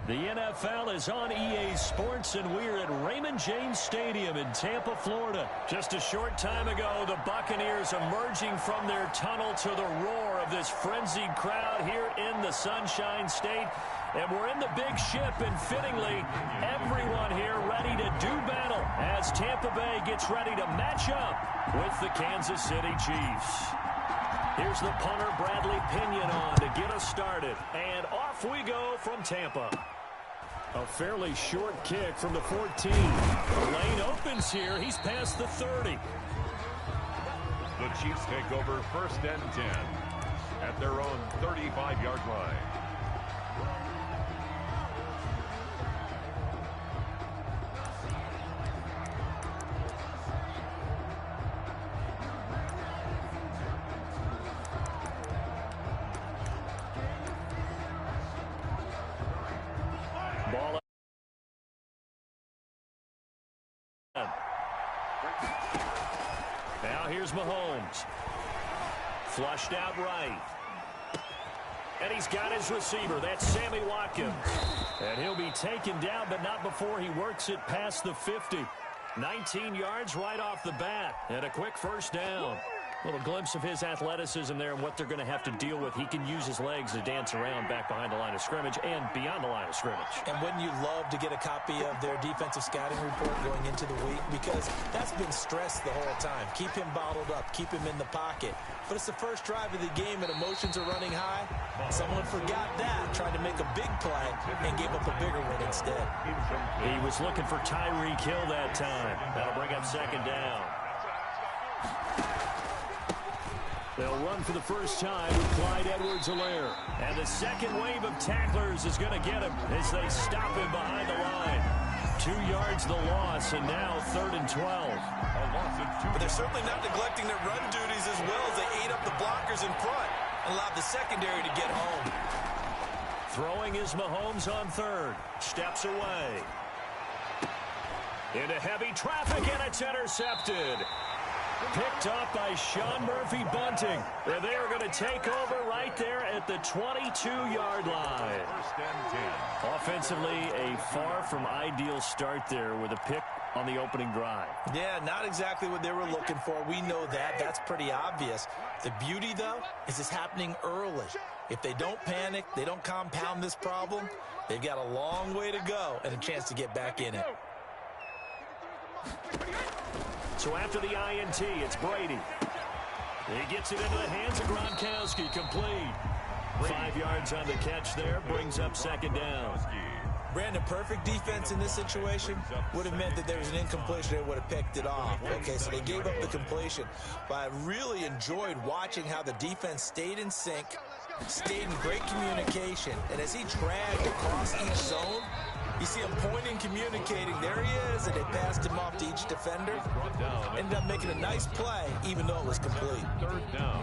The NFL is on EA Sports, and we're at Raymond James Stadium in Tampa, Florida. Just a short time ago, the Buccaneers emerging from their tunnel to the roar of this frenzied crowd here in the Sunshine State. And we're in the big ship, and fittingly, everyone here ready to do battle as Tampa Bay gets ready to match up with the Kansas City Chiefs. Here's the punter, Bradley Pinion, on to get us started. And off we go from Tampa. A fairly short kick from the 14. The lane opens here. He's past the 30. The Chiefs take over 1st and 10 at their own 35-yard line. Ball. Now here's Mahomes. Flushed out right. And he's got his receiver. That's Sammy Watkins. And he'll be taken down, but not before he works it past the 50. 19 yards right off the bat. And a quick first down. A little glimpse of his athleticism there and what they're going to have to deal with. He can use his legs to dance around back behind the line of scrimmage and beyond the line of scrimmage. And wouldn't you love to get a copy of their defensive scouting report going into the week? Because that's been stressed the whole time. Keep him bottled up. Keep him in the pocket. But it's the first drive of the game and emotions are running high. Someone forgot that, tried to make a big play and gave up a bigger one instead. He was looking for Tyreek Hill that time. That'll bring up 2nd down. They'll run for the first time with Clyde Edwards-Helaire. And the second wave of tacklers is going to get him as they stop him behind the line. 2 yards the loss, and now 3rd and 12. But they're certainly not neglecting their run duties as well as they ate up the blockers in front and allowed the secondary to get home. Throwing is Mahomes on 3rd. Steps away. Into heavy traffic, and it's intercepted. Picked up by Sean Murphy-Bunting. And they are going to take over right there at the 22-yard line. 1st and 10. Offensively, a far from ideal start there with a pick on the opening drive. Yeah, not exactly what they were looking for. We know that. That's pretty obvious. The beauty, though, is it's happening early. If they don't panic, they don't compound this problem, they've got a long way to go and a chance to get back in it. So after the INT, it's Brady. He gets it into the hands of Gronkowski, complete. 5 yards on the catch there, brings up 2nd down. Brandon, perfect defense in this situation would have meant that there was an incompletion. They would have picked it off. Okay, so they gave up the completion. But I really enjoyed watching how the defense stayed in sync, stayed in great communication. And as he dragged across each zone, you see him pointing, communicating. There he is, and they passed him off to each defender. Ended up making a nice play, even though it was complete. 3rd down.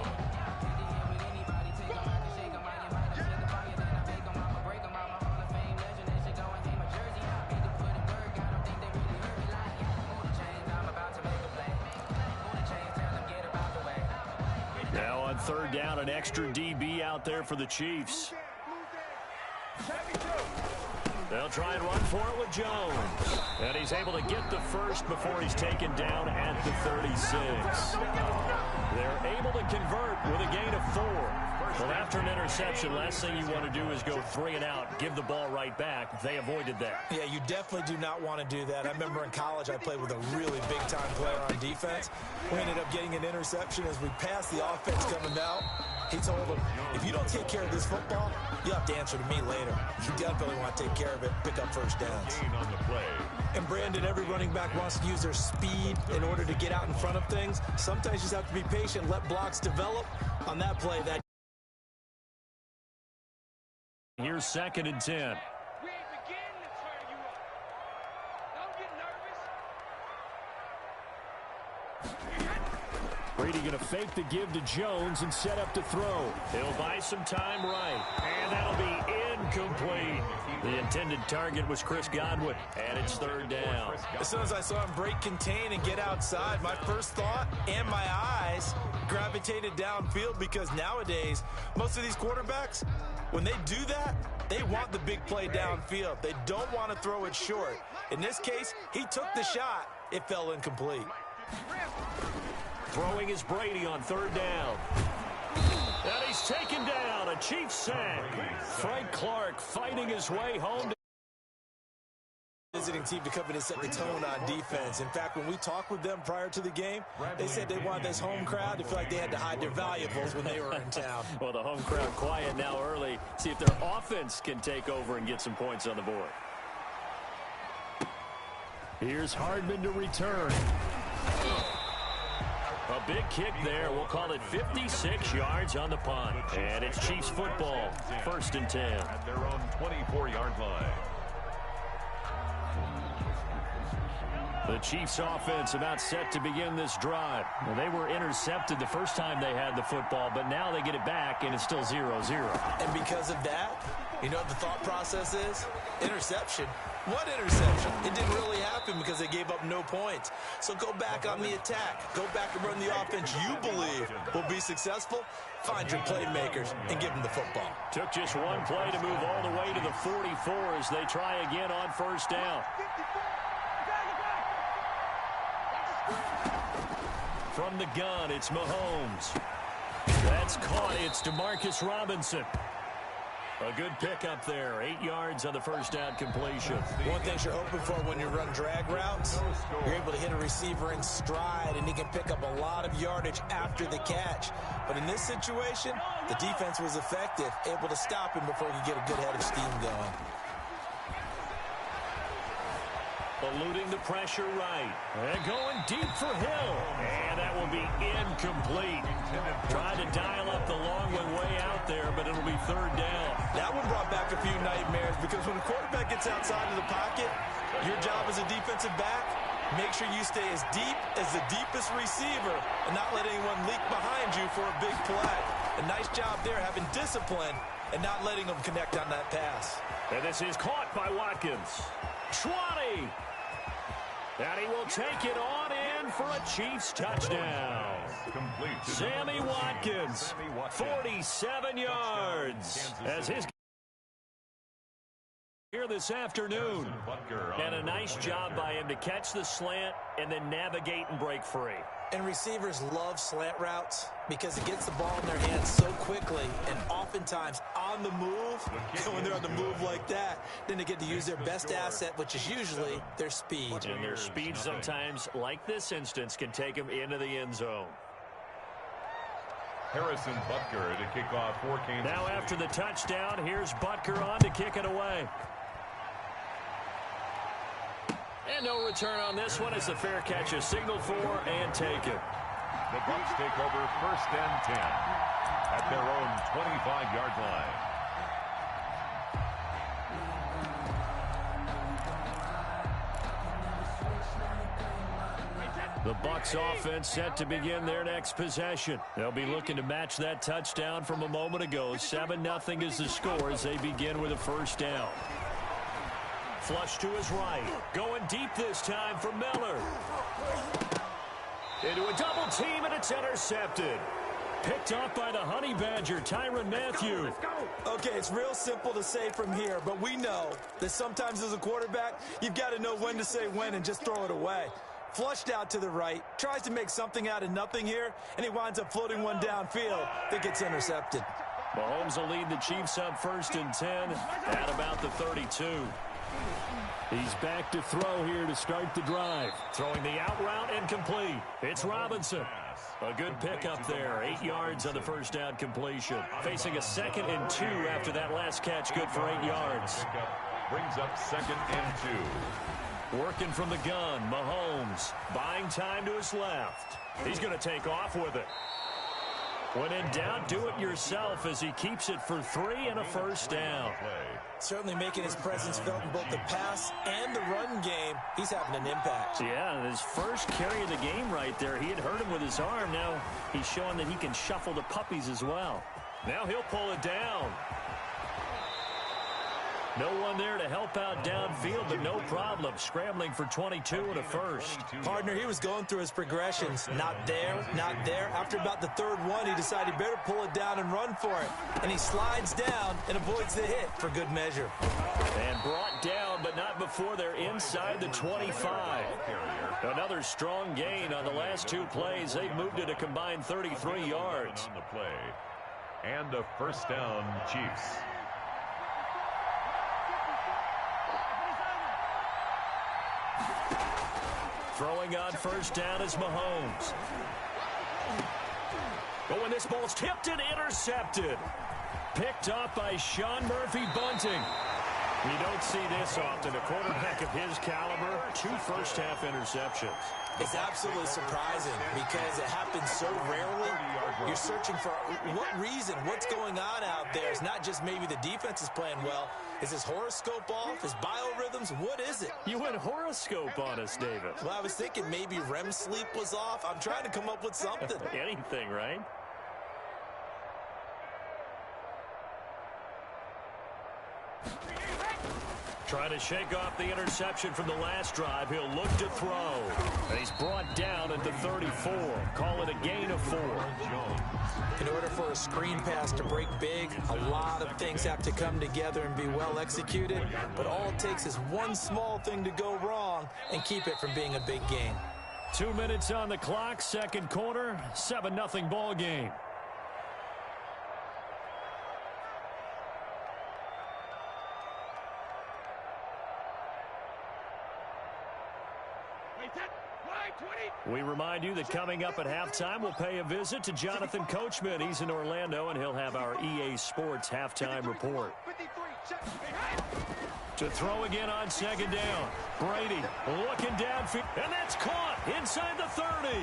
Now on 3rd down, an extra DB out there for the Chiefs. They'll try and run for it with Jones. And he's able to get the first before he's taken down at the 36. They're able to convert with a gain of 4. Well, after an interception, last thing you want to do is go 3 and out, give the ball right back. They avoided that. Yeah, you definitely do not want to do that. I remember in college I played with a really big-time player on defense. We ended up getting an interception as we passed the offense coming out. He told him, if you don't take care of this football, you'll have to answer to me later. You definitely want to take care of it, pick up first downs. On the play. And Brandon, every running back wants to use their speed in order to get out in front of things. Sometimes you just have to be patient, let blocks develop. On that play, that. Here's 2nd and 10. Brady going to fake the give to Jones and set up to throw. He'll buy some time right. And that'll be incomplete. The intended target was Chris Godwin. And it's 3rd down. As soon as I saw him break contain and get outside, my first thought and my eyes gravitated downfield, because nowadays, most of these quarterbacks, when they do that, They want the big play downfield. They don't want to throw it short. In this case, he took the shot. It fell incomplete. Throwing is Brady on third down. And he's taken down. A Chiefs sack. Frank Clark fighting his way home. Visiting team to come in and set the tone on defense. In fact, when we talked with them prior to the game, they said they wanted this home crowd to feel like they had to hide their valuables when they were in town. Well, the home crowd quiet now early. See if their offense can take over and get some points on the board. Here's Hardman to return. A big kick there. We'll call it 56 yards on the punt. And it's Chiefs football. 1st and 10. At their own 24-yard line. The Chiefs offense about set to begin this drive. Well, they were intercepted the first time they had the football, but now they get it back, and it's still 0-0. And because of that, you know what the thought process is? Interception. What interception? It didn't really happen because they gave up no points. So go back on the attack. Go back and run the offense you believe will be successful. Find your playmakers and give them the football. Took just one play to move all the way to the 44 as they try again on 1st down. From the gun, it's Mahomes. That's caught. It's DeMarcus Robinson. A good pickup there. 8 yards on the 1st down completion. One thing you're hoping for when you run drag routes, you're able to hit a receiver in stride, and he can pick up a lot of yardage after the catch. But in this situation, the defense was effective, able to stop him before he could get a good head of steam going. Eluding the pressure right. And going deep for Hill. And that will be incomplete. Tried to dial up the long one way out there, but it'll be 3rd down. That one brought back a few nightmares because when a quarterback gets outside of the pocket, your job as a defensive back, make sure you stay as deep as the deepest receiver and not let anyone leak behind you for a big play. A nice job there having discipline and not letting them connect on that pass. And this is caught by Watkins. 20. And he will take it on in for a Chiefs touchdown. Sammy Watkins, 47 yards. As his here this afternoon. And a nice job by him to catch the slant and then navigate and break free. And receivers love slant routes because it gets the ball in their hands so quickly and oftentimes on the move. And when they're on the move like that, then they get to use their best asset, which is usually their speed. And their speed sometimes, like this instance, can take them into the end zone. Harrison Butker to kick off for Kansas Now City. after the touchdown, here's Butker on to kick it away. And no return on this one as the fair catch is signaled for and taken. The Bucs take over 1st and 10 at their own 25-yard line. The Bucs offense set to begin their next possession. They'll be looking to match that touchdown from a moment ago. 7-0 is the score as they begin with a 1st down. Flush to his right. Going deep this time for Miller. Into a double team, and it's intercepted. Picked off by the Honey Badger, Tyrann Mathieu. Okay, it's real simple to say from here, but we know that sometimes as a quarterback, you've got to know when to say when and just throw it away. Flushed out to the right, tries to make something out of nothing here, and he winds up floating one downfield that gets intercepted. Mahomes will lead the Chiefs up 1st and 10 at about the 32. He's back to throw here to start the drive. Throwing the out route incomplete. It's Robinson. A good pickup there. 8 yards on the 1st down completion. Facing a 2nd and 2 after that last catch. Good for 8 yards. Brings up 2nd and 2. Working from the gun, Mahomes. Buying time to his left. He's going to take off with it. When in doubt, do it yourself as he keeps it for 3 and a 1st down. Certainly making his presence felt in both the pass and the run game. He's having an impact. Yeah, his first carry of the game right there. He had hurt him with his arm. Now he's showing that he can shuffle the puppies as well. Now he'll pull it down. No one there to help out downfield, but no problem. Scrambling for 22 and a first. Partner, he was going through his progressions. Not there, not there. After about the third one, he decided he better pull it down and run for it. And he slides down and avoids the hit for good measure. And brought down, but not before they're inside the 25. Another strong gain on the last two plays. They've moved it a combined 33 yards. On the play. And a first down, Chiefs. Throwing on first down is Mahomes. Oh, and this ball's tipped and intercepted. Picked up by Sean Murphy-Bunting. You don't see this often. A quarterback of his caliber, 2 first-half interceptions. It's absolutely surprising because it happens so rarely. You're searching for what reason, what's going on out there. It's not just maybe the defense is playing well. Is his horoscope off? His biorhythms? What is it? You went horoscope on us, David. Well, I was thinking maybe REM sleep was off. I'm trying to come up with something. Anything, right? Trying to shake off the interception from the last drive. He'll look to throw. And he's brought down at the 34. Call it a gain of 4. In order for a screen pass to break big, a lot of things have to come together and be well executed. But all it takes is one small thing to go wrong and keep it from being a big game. 2 minutes on the clock, second quarter, 7-0 ball game. We remind you that coming up at halftime, we'll pay a visit to Jonathan Coachman. He's in Orlando, and he'll have our EA Sports halftime report. To throw again on second down. Brady looking downfield, and that's caught inside the 30.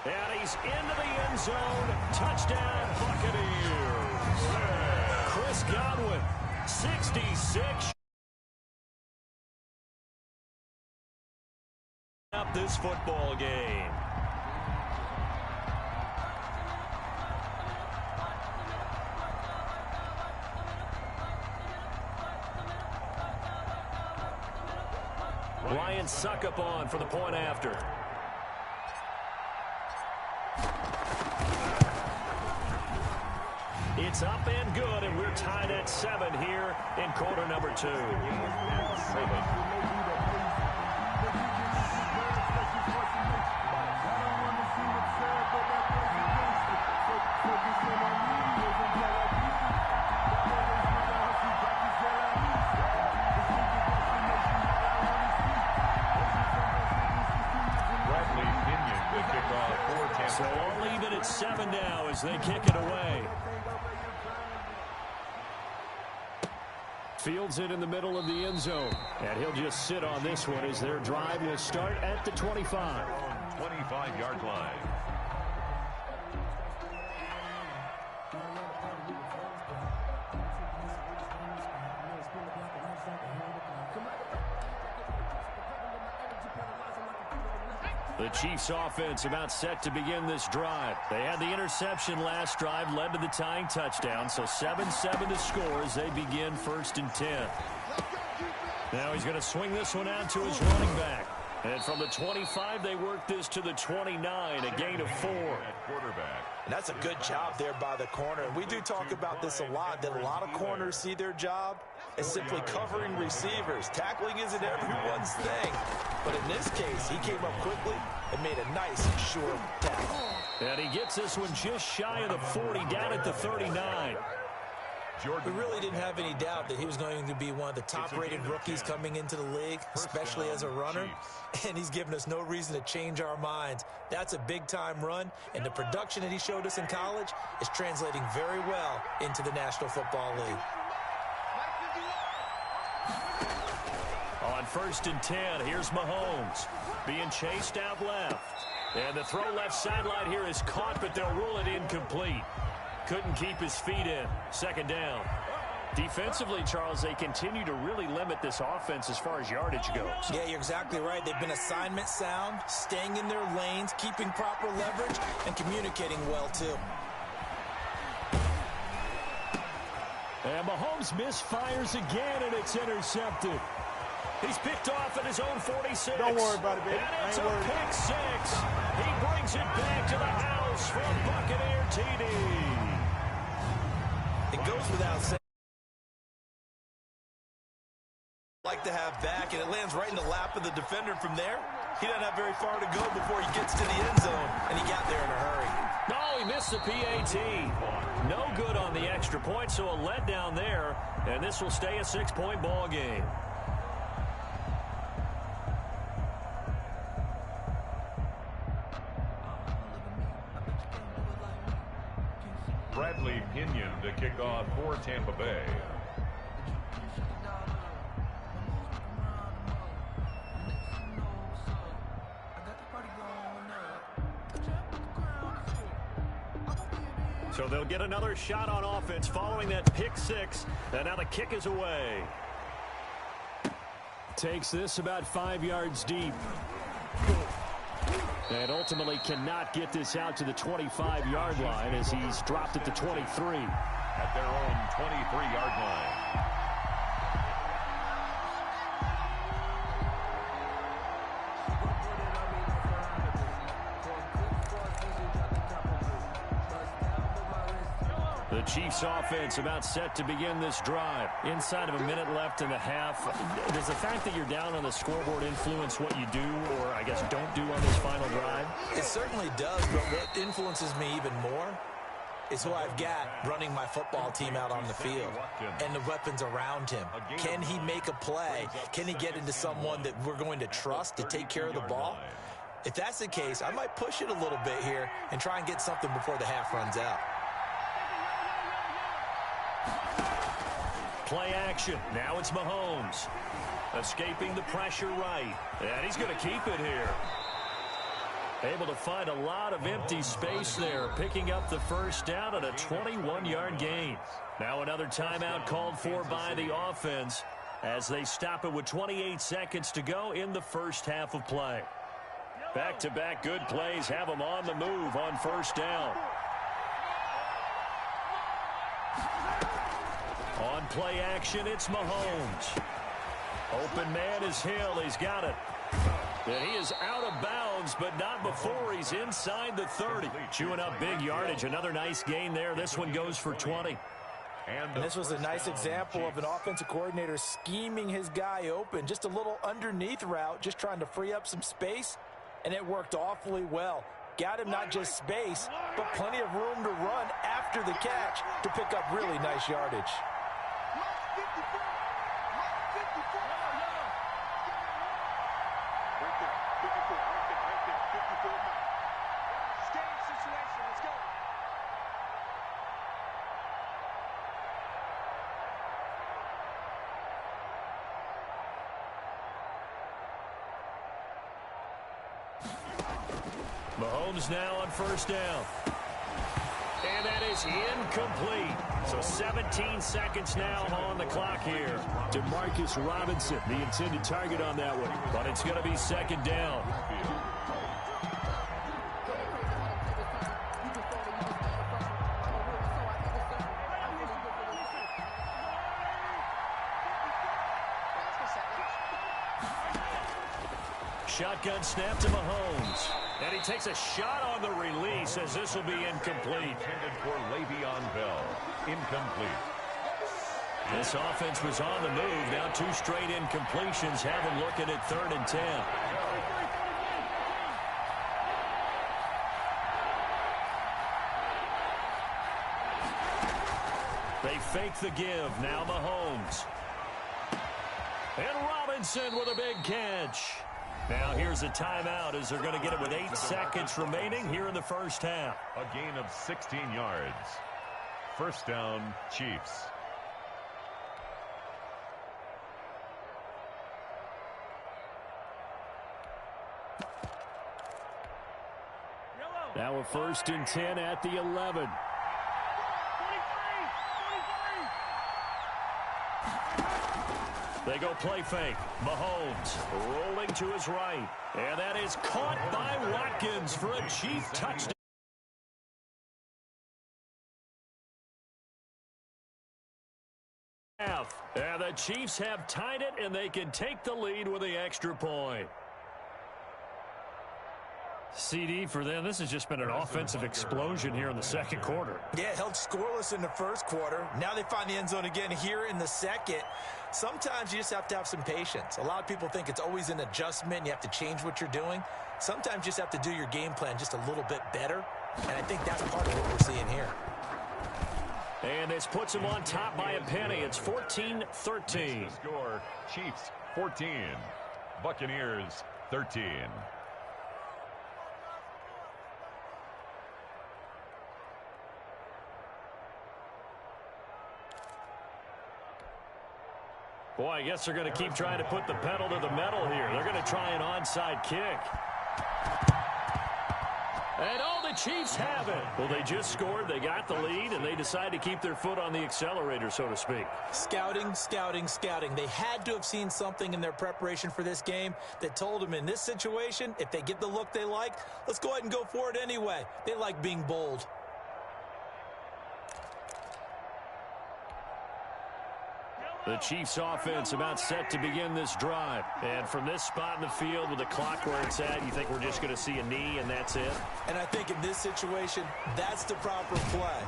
And he's into the end zone. Touchdown, Buccaneers. Chris Godwin, 66. Up this football game. Ryan Suckup on for the point after. It's up and good, and we're tied at 7 here in quarter number 2. So all even at 7 now as they kick it away. Fields it in the middle of the end zone. And he'll just sit on this one as their drive will start at the 25. 25-yard line. The Chiefs offense about set to begin this drive. They had the interception last drive, led to the tying touchdown, so 7-7 to score as they begin 1st and 10. Now he's going to swing this one out to his running back. And from the 25, they work this to the 29, a gain of 4. And that's a good job there by the corner. And we do talk about this a lot, that a lot of corners see their job as simply covering receivers. Tackling isn't everyone's thing. But in this case, he came up quickly and made a nice, short tackle. And he gets this one just shy of the 40, down at the 39. We really didn't have any doubt that he was going to be one of the top-rated rookies coming into the league, especially as a runner. And he's given us no reason to change our minds. That's a big-time run, and the production that he showed us in college is translating very well into the National Football League. On 1st and 10, here's Mahomes being chased out left. And the throw left sideline here is caught, but they'll rule it incomplete. Couldn't keep his feet in. 2nd down. Defensively, Charles, they continue to really limit this offense as far as yardage goes. Yeah, you're exactly right. They've been assignment sound, staying in their lanes, keeping proper leverage, and communicating well, too. And Mahomes misfires again, and it's intercepted. He's picked off at his own 46. Don't worry about it, baby. And it's I ain't a worried. pick six. He brings it back to the house for a Buccaneer TD. It goes without saying. Like to have back, and it lands right in the lap of the defender from there. He doesn't have very far to go before he gets to the end zone, and he got there in a hurry. No, he missed the PAT. No good on the extra point, so a letdown there, and this will stay a 6-point ball game. Bradley Pinion to kick off for Tampa Bay. So they'll get another shot on offense following that pick six, and now the kick is away. Takes this about 5 yards deep. And ultimately cannot get this out to the 25-yard line as he's dropped at the 23. At their own 23-yard line. The Chiefs offense about set to begin this drive. Inside of a minute left in the half. Does the fact that you're down on the scoreboard influence what you do or, I guess, don't do on this final drive? It certainly does, but what influences me even more is who I've got running my football team out on the field and the weapons around him. Can he make a play? Can he get into someone that we're going to trust to take care of the ball? If that's the case, I might push it a little bit here and try and get something before the half runs out. Play action. Now it's Mahomes. Escaping the pressure right. And he's going to keep it here. Able to find a lot of empty space there. Picking up the first down at a 21-yard gain. Now another timeout called for by the offense as they stop it with 28 seconds to go in the first half of play. Back-to-back good plays have them on the move on first down. On play action, it's Mahomes. Open man is Hill. He's got it. And he is out of bounds, but not before he's inside the 30. Chewing up big yardage. Another nice gain there. This one goes for 20. And this was a nice example of an offensive coordinator scheming his guy open. Just a little underneath route, just trying to free up some space, and it worked awfully well. Got him not just space, but plenty of room to run after the catch to pick up really nice yardage. Mahomes now on first down. And that is incomplete. So 17 seconds now on the clock here. DeMarcus Robinson, the intended target on that one. But it's going to be second down. Shotgun snap to Mahomes. And he takes a shot on the release as this will be incomplete. Intended for Le'Veon Bell. Incomplete. This offense was on the move. Now two straight incompletions have them looking at 3rd and 10. They fake the give. Now Mahomes. And Robinson with a big catch. Now here's a timeout as they're going to get it with 8 seconds remaining here in the first half. A gain of 16 yards. First down, Chiefs. Now a 1st and 10 at the 11. They go play fake. Mahomes rolling to his right. And that is caught by Watkins for a Chief touchdown. And the Chiefs have tied it, and they can take the lead with the extra point. CD for them, this has just been an offensive explosion here in the second quarter. Yeah, held scoreless in the first quarter. Now they find the end zone again here in the second. Sometimes you just have to have some patience. A lot of people think it's always an adjustment. You have to change what you're doing. Sometimes you just have to do your game plan just a little bit better. And I think that's part of what we're seeing here. And this puts them on top by a penny. It's 14-13. Score, Chiefs 14, Buccaneers 13. Boy, I guess they're going to keep trying to put the pedal to the metal here. They're going to try an onside kick. And the Chiefs have it. Well, they just scored, they got the lead, and they decide to keep their foot on the accelerator, so to speak. Scouting, scouting, scouting. They had to have seen something in their preparation for this game that told them in this situation, if they get the look they like, let's go ahead and go for it anyway. They like being bold. The Chiefs offense about set to begin this drive. And from this spot in the field with the clock where it's at, you think we're just going to see a knee and that's it? And I think in this situation, that's the proper play.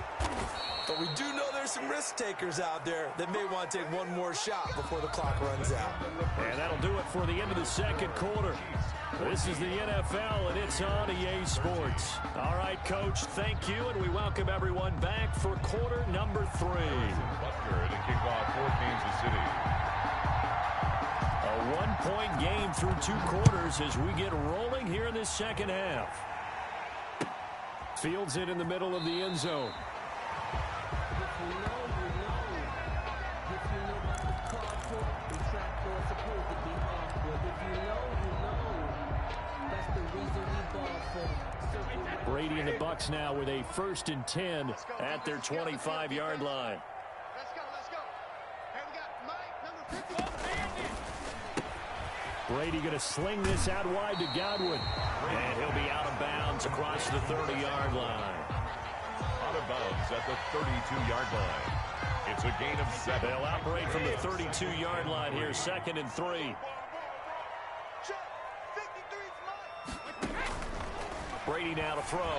But we do know there's some risk takers out there that may want to take one more shot before the clock runs out. And that'll do it for the end of the second quarter. This is the NFL, and it's on EA Sports. All right, Coach, thank you, and we welcome everyone back for quarter number 3. Butker to kick off for Kansas City. A one-point game through 2 quarters as we get rolling here in this second half. Fields it in the middle of the end zone. Brady and the Bucs now with a 1st and 10 at their 25-yard line. Let's go. Hey, we got Mike, number 50. Brady going to sling this out wide to Godwin. And he'll be out of bounds across the 30-yard line. Out of bounds at the 32-yard line. It's a gain of 7. They'll operate from the 32-yard line here, 2nd and 3. Brady now to throw.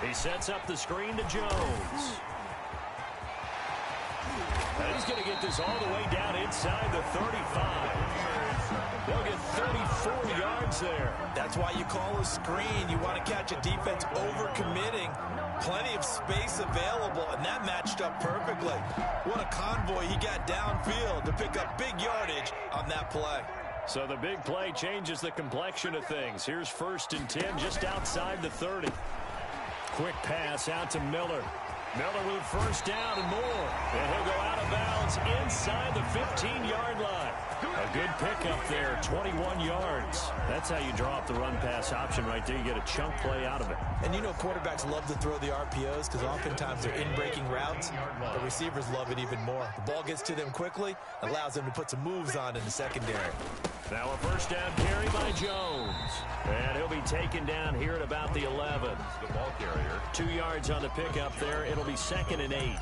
He sets up the screen to Jones. And he's going to get this all the way down inside the 35. They'll get 34 yards there. That's why you call a screen. You want to catch a defense over-committing. Plenty of space available, and that matched up perfectly. What a convoy he got downfield to pick up big yardage on that play. So the big play changes the complexion of things. Here's 1st and 10 just outside the 30. Quick pass out to Miller. Miller with a 1st down and more. And he'll go out of bounds inside the 15-yard line. A good pickup there, 21 yards. That's how you draw up the run-pass option right there. You get a chunk play out of it. And you know quarterbacks love to throw the RPOs because oftentimes they're in-breaking routes. The receivers love it even more. The ball gets to them quickly, allows them to put some moves on in the secondary. Now a 1st down carry by Jones. And he'll be taken down here at about the 11. The ball carrier. 2 yards on the pickup there. It'll be 2nd and 8.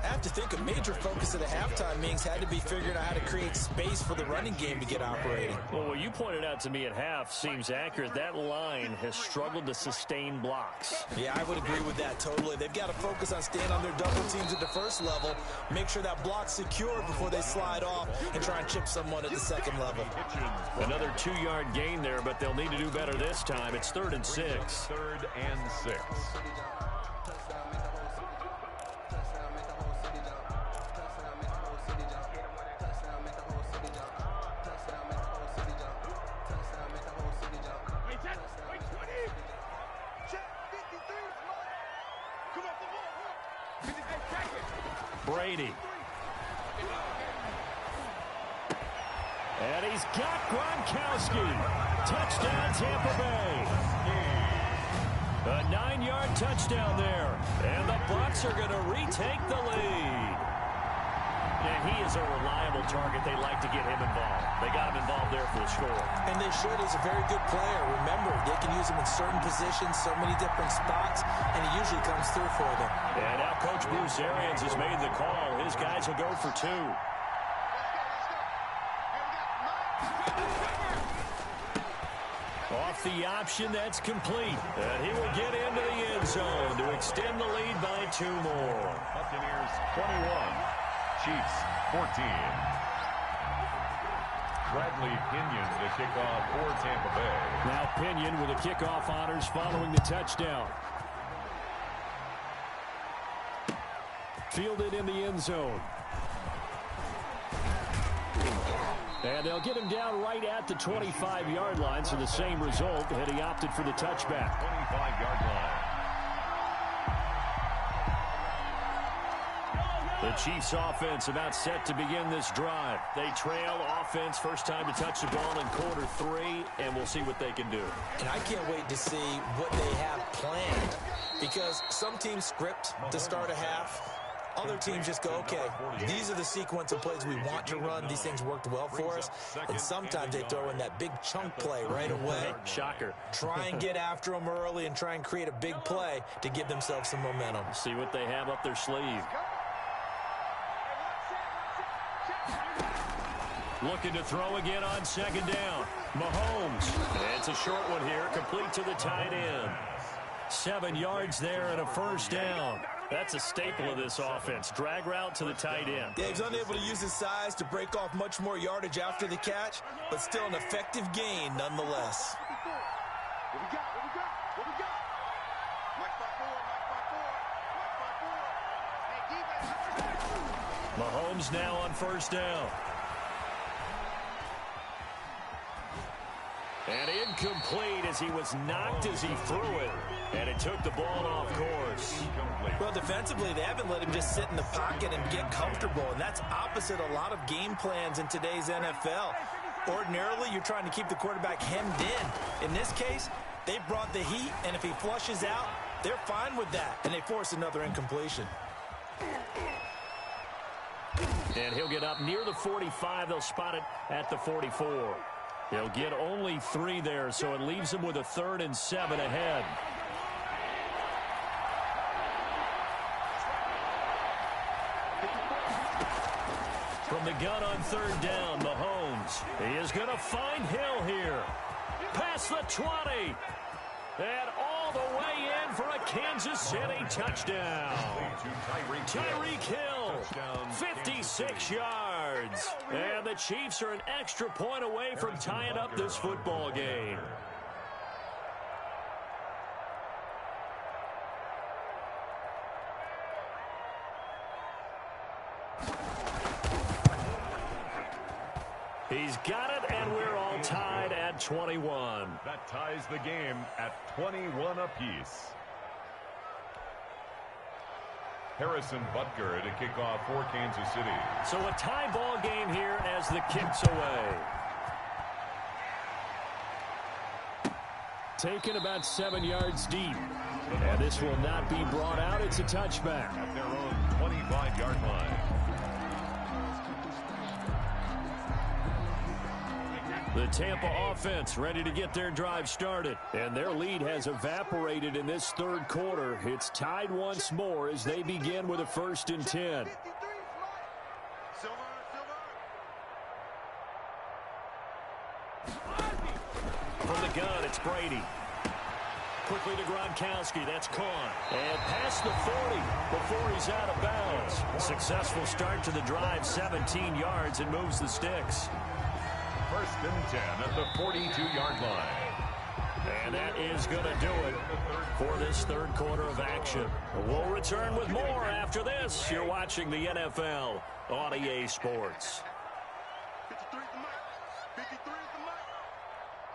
I have to think a major focus of the halftime meetings had to be figuring out how to create space for the running game to get operating. Well, what you pointed out to me at half seems accurate. That line has struggled to sustain blocks. Yeah, I would agree with that totally. They've got to focus on staying on their double teams at the first level, make sure that block's secure before they slide off, and try and chip someone at the second level. Another 2-yard gain there, but they'll need to do better this time. It's 3rd and 6. 3rd and 6. Brady. And he's got Gronkowski. Touchdown, Tampa Bay. A 9-yard touchdown there. And the Bucs are going to retake the lead. And he is a reliable target. They like to get him involved. They got him involved there for the score. And they should. He's a very good player. Remember, they can use him in certain positions, so many different spots, and he usually comes through for them. And now Coach Bruce Arians has made the call. His guys will go for 2. Off the option, that's complete. And he will get into the end zone to extend the lead by 2 more. Buccaneers 21, Chiefs 14. Bradley Pinion the kickoff for Tampa Bay. Now Pinion with the kickoff honors following the touchdown. Fielded in the end zone. And they'll get him down right at the 25-yard line, so the same result had he opted for the touchback. 25-yard line. The Chiefs offense about set to begin this drive. They trail offense, first time to touch the ball in quarter 3, and we'll see what they can do. And I can't wait to see what they have planned, because some teams script to start a half. Other teams just go, okay, these are the sequence of plays we want to run. These things worked well for us. And sometimes they throw in that big chunk play right away. Shocker. Try and get after them early and try and create a big play to give themselves some momentum. See what they have up their sleeve. Looking to throw again on second down. Mahomes. It's a short one here, complete to the tight end. 7 yards there and a first down. That's a staple of this offense. Drag route to the tight end. Yeah, he's unable to use his size to break off much more yardage after the catch, but still an effective gain nonetheless. What we got? What we got? What we got? Mike 5-4. Mike 5-4. Hey, defense. Mahomes now on first down. And incomplete as he was knocked as he threw it. And it took the ball off course. Well, defensively, they haven't let him just sit in the pocket and get comfortable. And that's opposite a lot of game plans in today's NFL. Ordinarily, you're trying to keep the quarterback hemmed in. In this case, they brought the heat, and if he flushes out, they're fine with that. And they force another incompletion. And he'll get up near the 45. They'll spot it at the 44. He'll get only 3 there, so it leaves him with a 3rd and 7 ahead. From the gun on 3rd down, Mahomes. He is going to find Hill here. Past the 20. And all the way in for a Kansas City touchdown. Tyreek Hill, 56 yards. And the Chiefs are an extra point away from tying up this football game. He's got it, and we're all tied at 21. That ties the game at 21 apiece. Harrison Butker to kick off for Kansas City. So a tie ball game here as the kick's away. Taken about 7 yards deep. And this will not be brought out. It's a touchback. At their own 25-yard line. The Tampa offense ready to get their drive started. And their lead has evaporated in this 3rd quarter. It's tied once more as they begin with a 1st and 10. From the gun, it's Brady. Quickly to Gronkowski. That's caught. And past the 40 before he's out of bounds. Successful start to the drive, 17 yards, and moves the sticks. 1st and 10 at the 42-yard line. And that is going to do it for this 3rd quarter of action. We'll return with more after this. You're watching the NFL on EA Sports. 53 is the mic. 53 is the mic.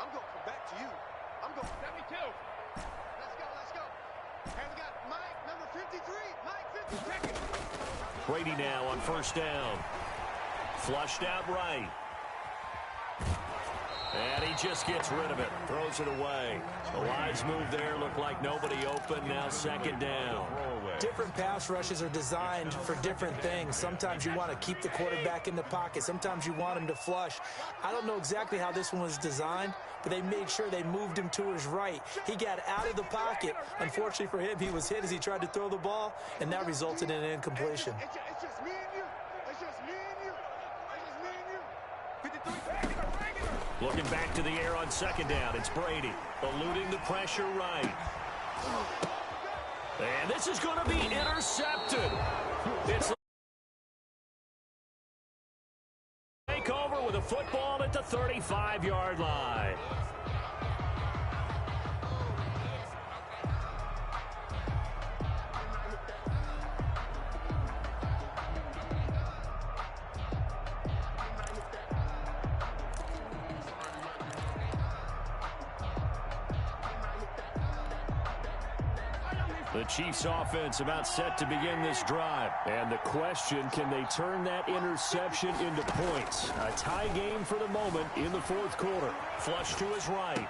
I'm going to come back to you. I'm going 72. Let's go, let's go. And we got Mike, number 53. Mike, 50 seconds. Brady now on 1st down. Flushed out right. And he just gets rid of it. Throws it away. The wise move there. Looked like nobody open. Now second down. Different pass rushes are designed for different things. Sometimes you want to keep the quarterback in the pocket. Sometimes you want him to flush. I don't know exactly how this one was designed, but they made sure they moved him to his right. He got out of the pocket. Unfortunately for him, he was hit as he tried to throw the ball, and that resulted in an incompletion. It's just me and you. It's just me and you. It's just me and you. 53. Looking back to the air on second down. It's Brady eluding the pressure right. And this is going to be intercepted. It's takeover with a football at the 35-yard line. The Chiefs offense about set to begin this drive. And the question, can they turn that interception into points? A tie game for the moment in the fourth quarter. Flush to his right.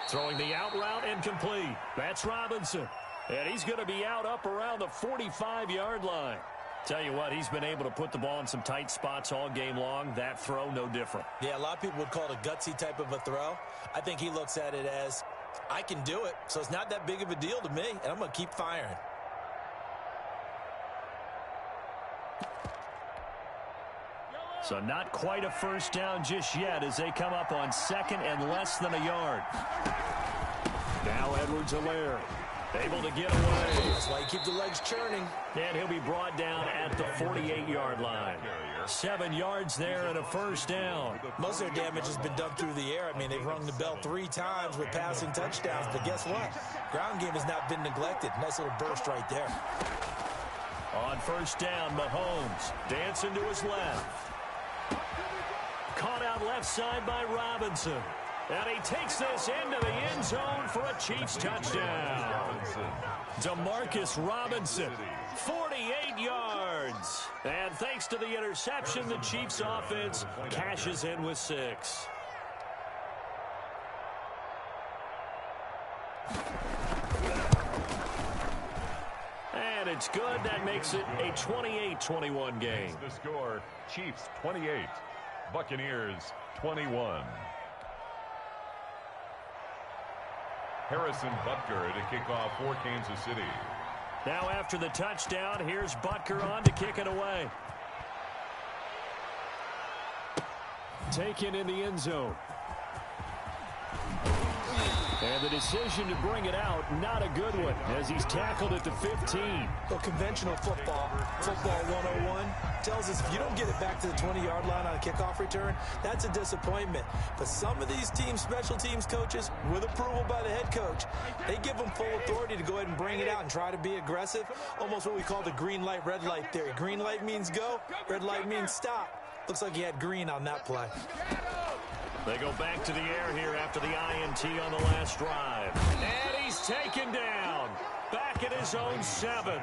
Throwing the out route and complete. That's Robinson. And he's going to be out up around the 45-yard line. Tell you what, he's been able to put the ball in some tight spots all game long. That throw, no different. Yeah, a lot of people would call it a gutsy type of a throw. I think he looks at it as, I can do it, so it's not that big of a deal to me, and I'm going to keep firing. So not quite a first down just yet as they come up on second and less than a yard. Now Edwards-Helaire able to get away. That's why you keep the legs churning. And he'll be brought down at the 48-yard line. 7 yards there and a first down. Most of their damage has been done through the air. I mean, they've rung the bell 3 times with passing touchdowns. But guess what? Ground game has not been neglected. Nice little burst right there. On first down, Mahomes dancing to his left. Caught out left side by Robinson. And he takes this into the end zone for a Chiefs touchdown. Demarcus Robinson, 48 yards. And thanks to the interception, the Chiefs offense cashes in with 6. And it's good. That makes it a 28-21 game. The score, Chiefs 28, Buccaneers 21. Harrison Butker to kick off for Kansas City. Now after the touchdown, here's Butker on to kick it away. Taken in the end zone. And the decision to bring it out, not a good one, as he's tackled at the 15. Well, conventional football 101, tells us if you don't get it back to the 20-yard line on a kickoff return, that's a disappointment. But some of these teams, special teams coaches, with approval by the head coach, they give them full authority to go ahead and bring it out and try to be aggressive. Almost what we call the green light, red light theory. Green light means go, red light means stop. Looks like he had green on that play. They go back to the air here after the INT on the last drive. And he's taken down. Back at his own 7.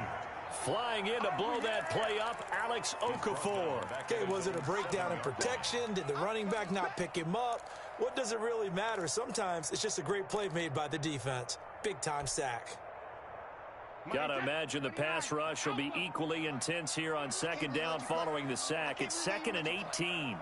Flying in to blow that play up, Alex Okafor. Okay, was it a breakdown in protection? Did the running back not pick him up? What does it really matter? Sometimes it's just a great play made by the defense. Big-time sack. Got to imagine the pass rush will be equally intense here on second down following the sack. It's 2nd and 18.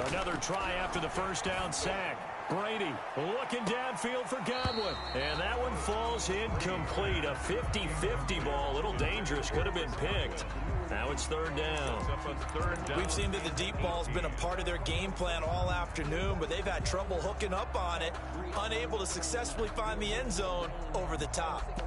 Another try after the first down sack. Brady looking downfield for Godwin. And that one falls incomplete. A 50-50 ball. A little dangerous. Could have been picked. Now it's third down. We've seen that the deep ball's been a part of their game plan all afternoon, but they've had trouble hooking up on it. Unable to successfully find the end zone over the top.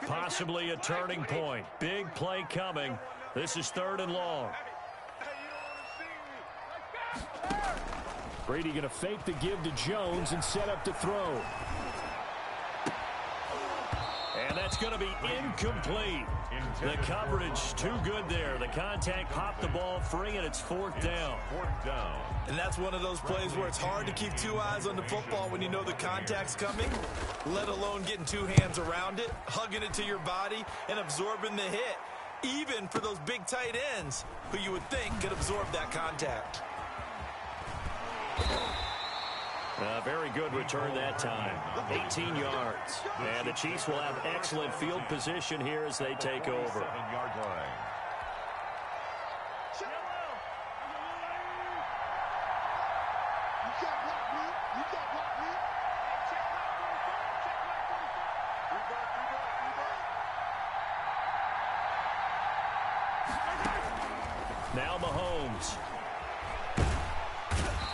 Possibly a turning point. Big play coming. This is 3rd and long. Brady going to fake the give to Jones and set up to throw. And that's it's going to be incomplete. The coverage too good there. The contact popped the ball free, and it's fourth down. And that's one of those plays where it's hard to keep two eyes on the football when you know the contact's coming, let alone getting two hands around it, hugging it to your body, and absorbing the hit, even for those big tight ends who you would think could absorb that contact. Very good return that time. 18 yards. And the Chiefs will have excellent field position here as they take over. 7-yard line. Now Mahomes.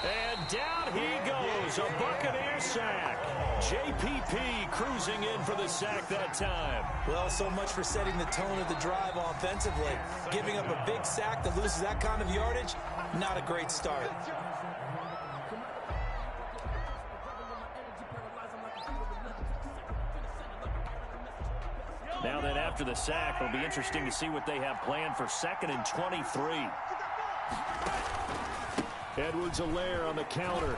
And down he goes. A Buccaneer sack. JPP cruising in for the sack that time. Well, so much for setting the tone of the drive offensively. Giving up a big sack that loses that kind of yardage, not a great start. Now then, after the sack, it'll be interesting to see what they have planned for 2nd and 23. Edwards-Helaire on the counter.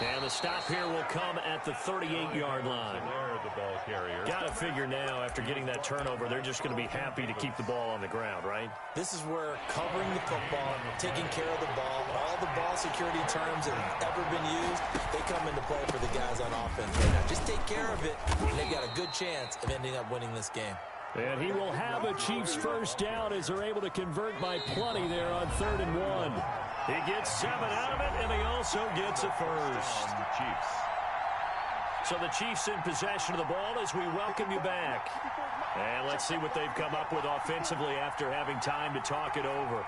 And the stop here will come at the 38-yard line. The ball carrier. Got to figure now, after getting that turnover, they're just going to be happy to keep the ball on the ground, right? This is where covering the football, taking care of the ball, all the ball security terms that have ever been used, they come into play for the guys on offense right now. Just take care of it, and they've got a good chance of ending up winning this game. And he will have a Chiefs first down as they're able to convert by plenty there on 3rd and 1. He gets 7 out of it, and he also gets a first. Chiefs. So the Chiefs in possession of the ball as we welcome you back. And let's see what they've come up with offensively after having time to talk it over.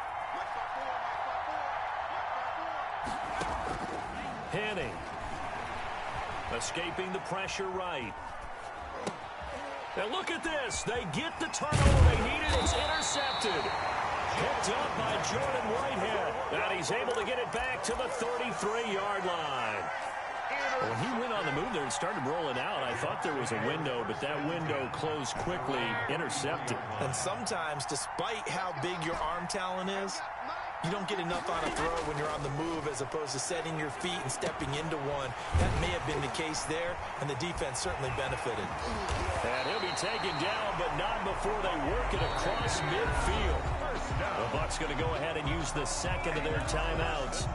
Henning. Escaping the pressure right. Now look at this. They get the turnover they needed. It's intercepted. Picked up by Jordan Whitehead. And he's able to get it back to the 33-yard line. When he went on the move there and started rolling out, I thought there was a window, but that window closed quickly, intercepted. And sometimes, despite how big your arm talent is, you don't get enough on a throw when you're on the move as opposed to setting your feet and stepping into one. That may have been the case there, and the defense certainly benefited. And he'll be taken down, but not before they work it across midfield. The Bucs going to go ahead and use the second of their timeouts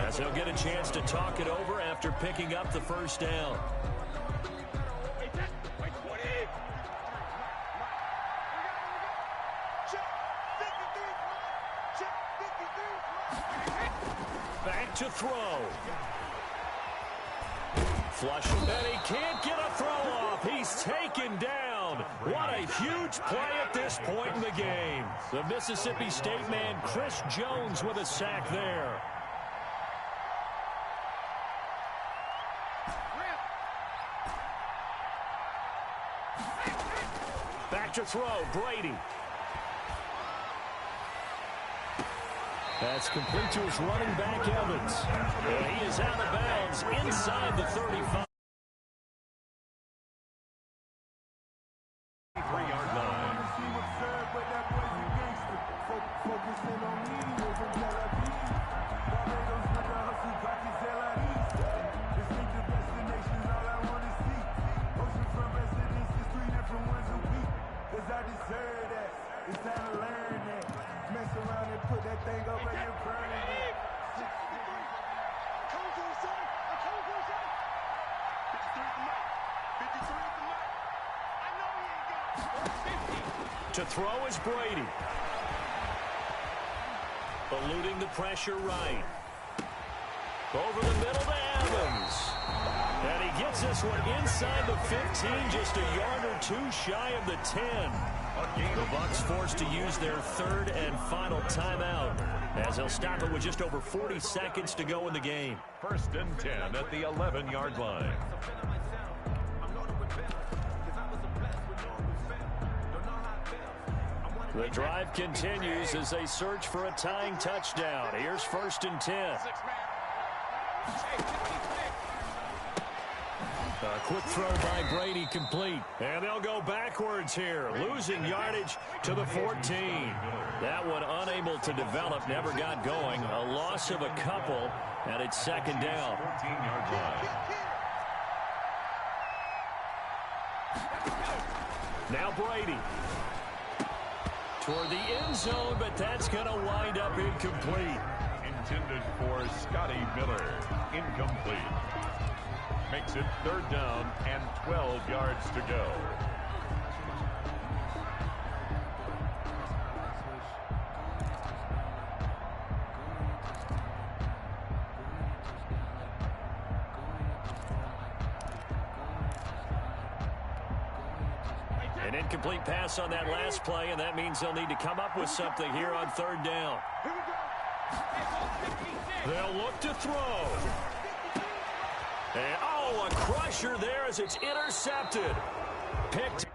as they'll get a chance to talk it over after picking up the first down. Back to throw. Flush, and he can't get a throw off. He's taken down. What a huge play at this point in the game. The Mississippi State man, Chris Jones, with a sack there. Back to throw, Brady. That's complete to his running back, Evans. And he is out of bounds inside the 35. 3-yard line. It's time to learn that. Mess around and put that thing over your brain. Come for son. I come for son. 53 at the mic. 53 at the mic. I know he ain't got it. To throw is Brady. Eluding the pressure right. Over the middle to Evans. And he gets this one inside the 15, just a yard or two shy of the 10. The Bucs forced to use their third and final timeout as they'll stop it with just over 40 seconds to go in the game. 1st and 10 at the 11-yard line. The drive continues as they search for a tying touchdown. Here's 1st and 10. A quick throw by Brady complete. And they'll go backwards here, losing yardage to the 14. That one unable to develop, never got going. A loss of a couple, and it's second down. 14-yard line. Now Brady. Toward the end zone, but that's going to wind up incomplete. Intended for Scotty Miller. Incomplete. Makes it third down and 12 yards to go. An incomplete pass on that last play, and that means they'll need to come up with something here on third down. They'll look to throw. And, oh, a crusher there as it's intercepted. Picked.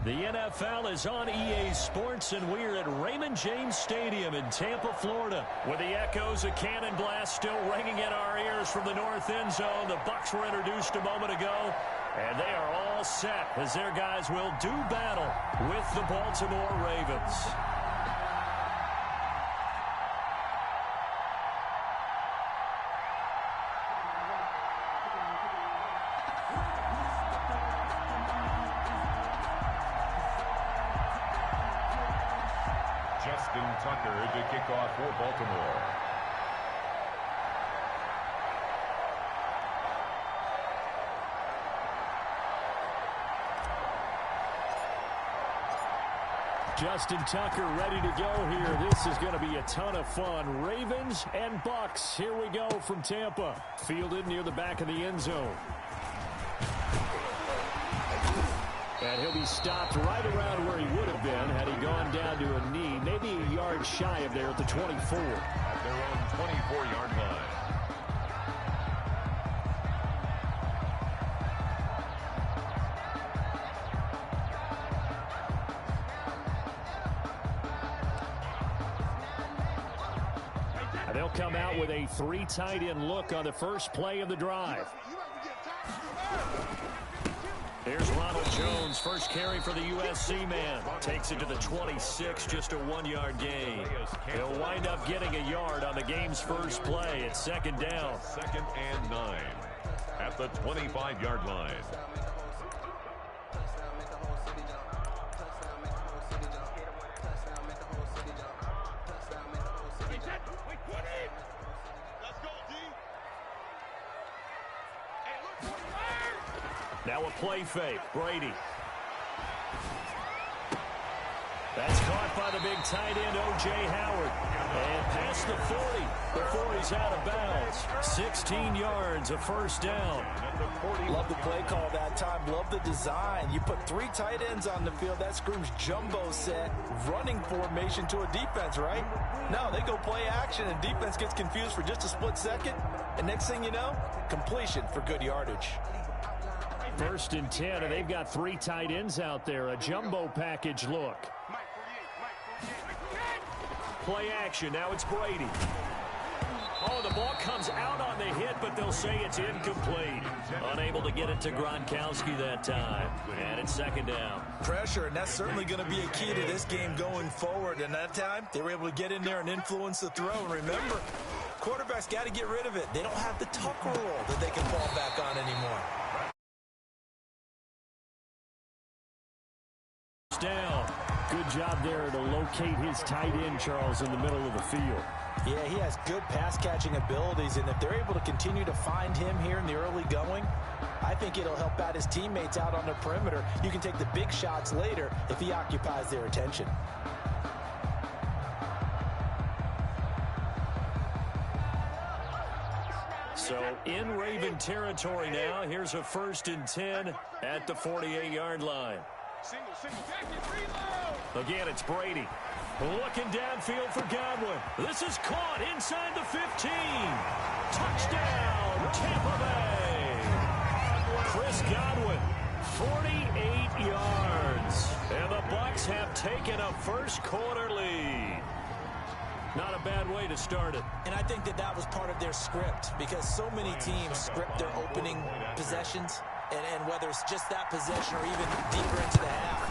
The NFL is on EA Sports, and we're at Raymond James Stadium in Tampa, Florida, with the echoes of cannon blast still ringing in our ears from the north end zone. The Bucs were introduced a moment ago, and they are all set as their guys will do battle with the Baltimore Ravens. Tucker to kick off for Baltimore. Justin Tucker ready to go here. This is going to be a ton of fun. Ravens and Bucs. Here we go from Tampa. Fielded near the back of the end zone. And he'll be stopped right around where he would have been had he gone down to a knee, maybe a yard shy of there at the 24. At their own 24-yard line. And they'll come out with a three tight end look on the first play of the drive. Here's Ronald Jones, first carry for the USC man. Takes it to the 26, just a 1-yard gain. He'll wind up getting a yard on the game's first play. It's second down. 2nd and 9 at the 25-yard line. Now a play fake. Brady. That's caught by the big tight end, O.J. Howard. And past the 40 before he's out of bounds. 16 yards, a first down. Love the play call that time. Love the design. You put three tight ends on the field. That screams jumbo set, running formation to a defense, right? No, they go play action, and defense gets confused for just a split second. And next thing you know, completion for good yardage. 1st and 10, and they've got three tight ends out there. A jumbo package look. Play action. Now it's Brady. Oh, the ball comes out on the hit, but they'll say it's incomplete. Unable to get it to Gronkowski that time. And it's second down. Pressure, and that's certainly going to be a key to this game going forward. And that time, they were able to get in there and influence the throw. And remember, Quarterback's got to get rid of it. They don't have the tuck rule that they can fall back on anymore. Down. Good job there to locate his tight end, Charles, in the middle of the field. Yeah, he has good pass-catching abilities, and if they're able to continue to find him here in the early going, I think it'll help out his teammates out on the perimeter. You can take the big shots later if he occupies their attention. So in Raven territory now. Here's a 1st and 10 at the 48-yard line. Again, it's Brady. Looking downfield for Godwin. This is caught inside the 15. Touchdown, Tampa Bay. Chris Godwin, 48 yards. And the Bucs have taken a first-quarter lead. Not a bad way to start it. And I think that was part of their script, because so many teams script their opening possessions, and whether it's just that possession or even deeper into the half,